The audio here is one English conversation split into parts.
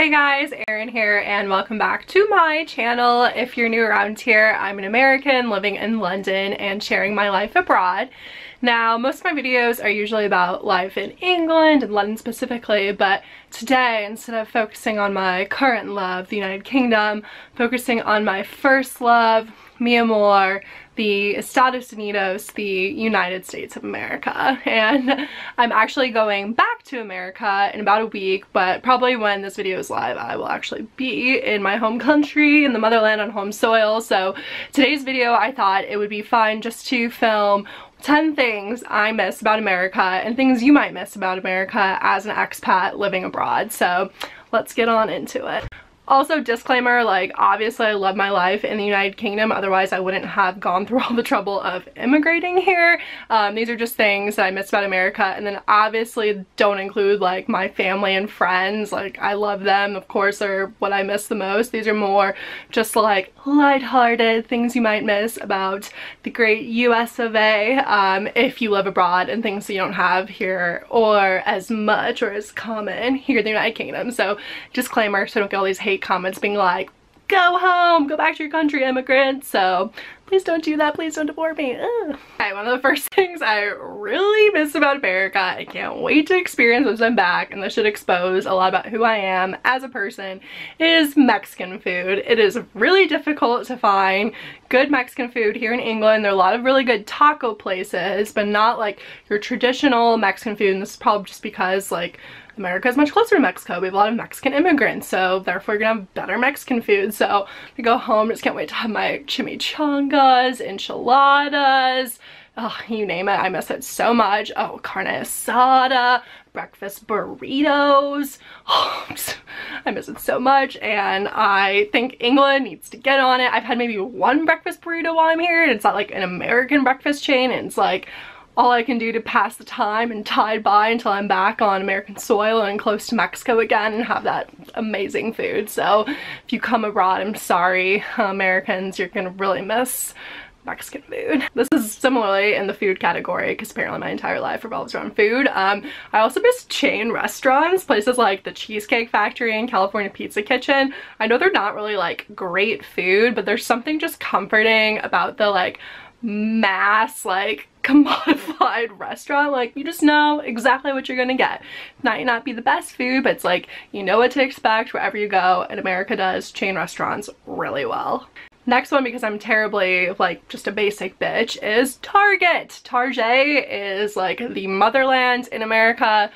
Hey guys, Erin here and welcome back to my channel. If you're new around here, I'm an American living in London and sharing my life abroad. Now, most of my videos are usually about life in England and London specifically, but today, instead of focusing on my current love, the United Kingdom, focusing on my first love, mi amor, the Estados Unidos, the United States of America. And I'm actually going back to America in about a week, but probably when this video is live, I will actually be in my home country, in the motherland, on home soil. So today's video, I thought it would be fun just to film 10 things I miss about America and things you might miss about America as an expat living abroad. So let's get on into it. Also, disclaimer, like, obviously I love my life in the United Kingdom, otherwise I wouldn't have gone through all the trouble of immigrating here. These are just things that I miss about America, and then obviously don't include like my family and friends. Like, I love them, of course, are what I miss the most. These are more just like lighthearted things you might miss about the great US of A if you live abroad, and things that you don't have here or as much or as common here in the United Kingdom. So disclaimer, so don't get all these hate comments being like, go home, go back to your country, immigrants. So please don't do that, please don't deport me. Ugh. Okay, one of the first things I really miss about America, I can't wait to experience once I'm back, and this should expose a lot about who I am as a person, is Mexican food. It is really difficult to find good Mexican food here in England. There are a lot of really good taco places, but not like your traditional Mexican food, and this is probably just because like America is much closer to Mexico. We have a lot of Mexican immigrants, so therefore you're gonna have better Mexican food. So to go home, just can't wait to have my chimichangas, enchiladas, oh, you name it. I miss it so much. Oh, carne asada, breakfast burritos. Oh, I miss it so much, and I think England needs to get on it. I've had maybe one breakfast burrito while I'm here, and it's not like an American breakfast chain, and it's like all I can do to pass the time and tide by until I'm back on American soil and close to Mexico again and have that amazing food. So if you come abroad, I'm sorry, Americans, you're gonna really miss Mexican food. This is similarly in the food category because apparently my entire life revolves around food. I also miss chain restaurants, places like the Cheesecake Factory and California Pizza Kitchen. I know they're not really like great food, but there's something just comforting about the like mass like commodified restaurant. Like, you just know exactly what you're gonna get. Might not be the best food, but it's like you know what to expect wherever you go, and America does chain restaurants really well. Next one, because I'm terribly like just a basic bitch, is Target. Target is like the motherland in America.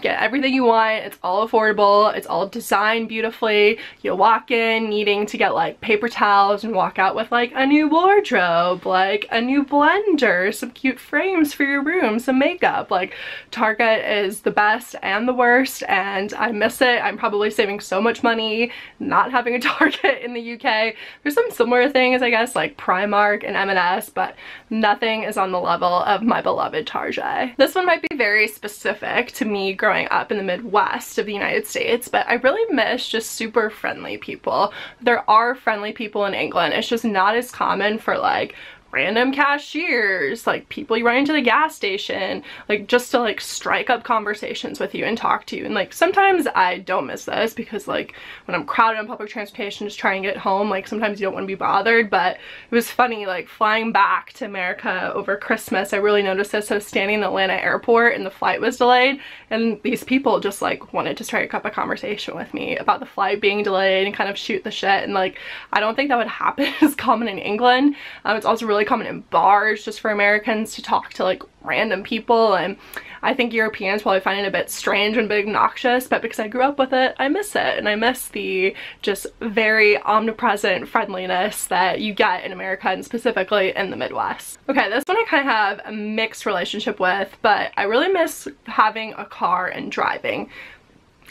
Get everything you want, it's all affordable, it's all designed beautifully. You'll walk in needing to get like paper towels and walk out with like a new wardrobe, like a new blender, some cute frames for your room, some makeup. Like, Target is the best and the worst, and I miss it. I'm probably saving so much money not having a Target in the UK. There's some similar things, I guess, like Primark and M&S, but nothing is on the level of my beloved Target. This one might be very specific to me growing up in the Midwest of the United States, but I really miss just super friendly people. There are friendly people in England. It's just not as common for like random cashiers, like people you run into the gas station, like just to like strike up conversations with you and talk to you. And like sometimes I don't miss this because like when I'm crowded on public transportation just trying to get home, like sometimes you don't want to be bothered. But it was funny, like flying back to America over Christmas, I really noticed this. I was standing in the Atlanta airport and the flight was delayed, and these people just like wanted to strike up a conversation with me about the flight being delayed and kind of shoot the shit. And like I don't think that would happen as common in England. It's also really common in bars just for Americans to talk to like random people, and I think Europeans probably find it a bit strange and a bit obnoxious, but because I grew up with it, I miss it, and I miss the just very omnipresent friendliness that you get in America, and specifically in the Midwest. Okay, this one I kind of have a mixed relationship with, but I really miss having a car and driving.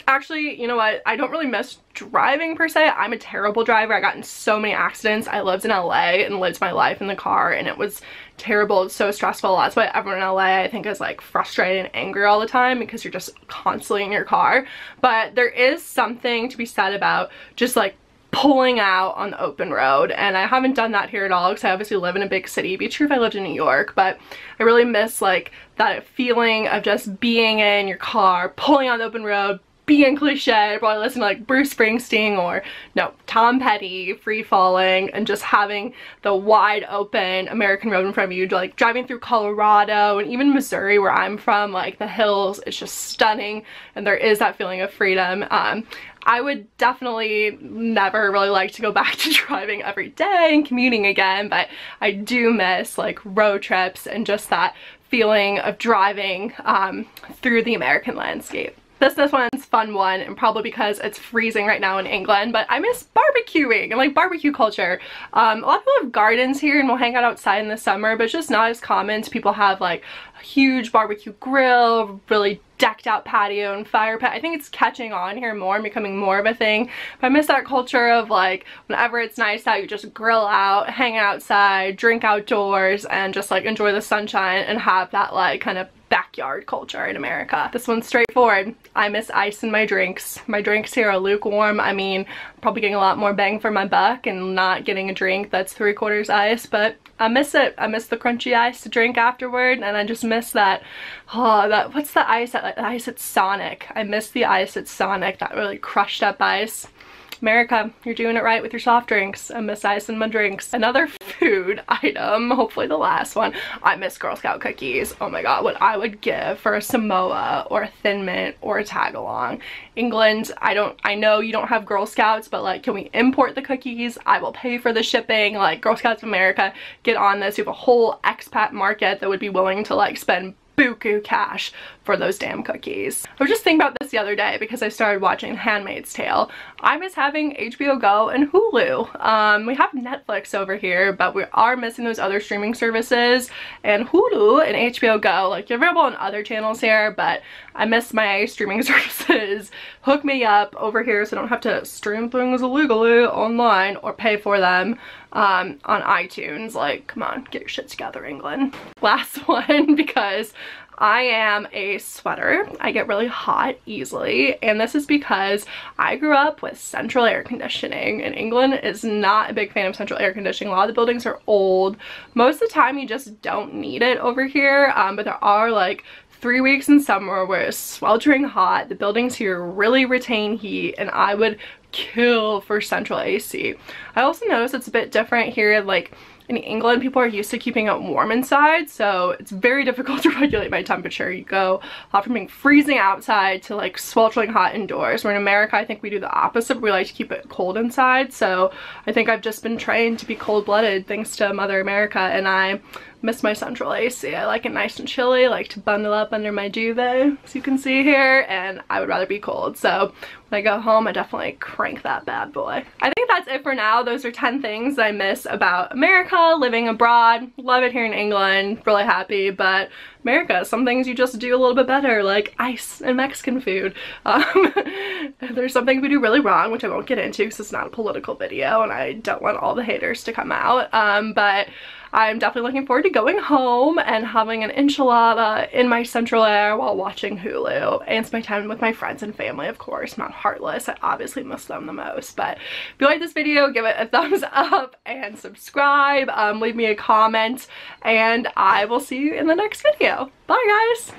Actually, you know what? I don't really miss driving per se. I'm a terrible driver. I got in so many accidents. I lived in LA and lived my life in the car, and it was terrible. It's so stressful. That's why everyone in LA I think is like frustrated and angry all the time, because you're just constantly in your car. But there is something to be said about just like pulling out on the open road, and I haven't done that here at all because I obviously live in a big city. It'd be true if I lived in New York, but I really miss like that feeling of just being in your car, pulling on the open road, being cliche, I'd probably listen to like Bruce Springsteen or no, Tom Petty, Free Falling, and just having the wide open American road in front of you, like driving through Colorado and even Missouri where I'm from, like the hills, it's just stunning, and there is that feeling of freedom. I would definitely never really like to go back to driving every day and commuting again, but I do miss like road trips and just that feeling of driving through the American landscape. This one's fun one, and probably because it's freezing right now in England, but I miss barbecuing and like barbecue culture. A lot of people have gardens here and will hang out outside in the summer, but it's just not as common. People have like a huge barbecue grill, really decked out patio and fire pit. I think it's catching on here more and becoming more of a thing, but I miss that culture of like whenever it's nice out, you just grill out, hang outside, drink outdoors, and just like enjoy the sunshine and have that like kind of backyard culture in America. This one's straightforward. I miss ice in my drinks. My drinks here are lukewarm. I mean, I'm probably getting a lot more bang for my buck and not getting a drink that's 3/4 ice, but I miss it. I miss the crunchy ice to drink afterward, and I just miss that, what's the ice at, like, the ice at Sonic. I miss the ice at Sonic, that really crushed up ice. America, you're doing it right with your soft drinks. I miss ice in my drinks. Another food item, hopefully the last one, I miss Girl Scout cookies. Oh my god, what I would give for a Samoa or a Thin Mint or a tag-along. England, I know you don't have Girl Scouts, but like, can we import the cookies? I will pay for the shipping. Like, Girl Scouts of America, get on this. You have a whole expat market that would be willing to like spend buku cash for those damn cookies. I was just thinking about this the other day because I started watching Handmaid's Tale. I miss having HBO Go and Hulu. We have Netflix over here, but we are missing those other streaming services, and Hulu and HBO Go, like, you're available on other channels here, but I miss my streaming services. Hook me up over here so I don't have to stream things illegally online or pay for them on iTunes. Like, come on, get your shit together, England. Last one, because I am a sweater. I get really hot easily, and this is because I grew up with central air conditioning, and England is not a big fan of central air conditioning. A lot of the buildings are old. Most of the time you just don't need it over here, but there are like 3 weeks in summer where it's sweltering hot. The buildings here really retain heat, and I would kill for central AC. I also noticed it's a bit different here. Like, in England, people are used to keeping it warm inside, so it's very difficult to regulate my temperature. You go from being freezing outside to like sweltering hot indoors. Where in America, I think we do the opposite. We like to keep it cold inside, so I think I've just been trained to be cold-blooded thanks to Mother America, and I miss my central AC. I like it nice and chilly. I like to bundle up under my duvet, as you can see here, and I would rather be cold. So when I go home, I definitely crank that bad boy. I think that's it for now. Those are 10 things I miss about America, living abroad. Love it here in England, really happy, but America, some things you just do a little bit better, like ice and Mexican food. There's something we do really wrong, which I won't get into because it's not a political video and I don't want all the haters to come out, but I'm definitely looking forward to going home and having an enchilada in my central air while watching Hulu and spending time with my friends and family, of course. I'm not heartless. I obviously miss them the most, but if you like this video, give it a thumbs up and subscribe. Leave me a comment, and I will see you in the next video. Bye, guys!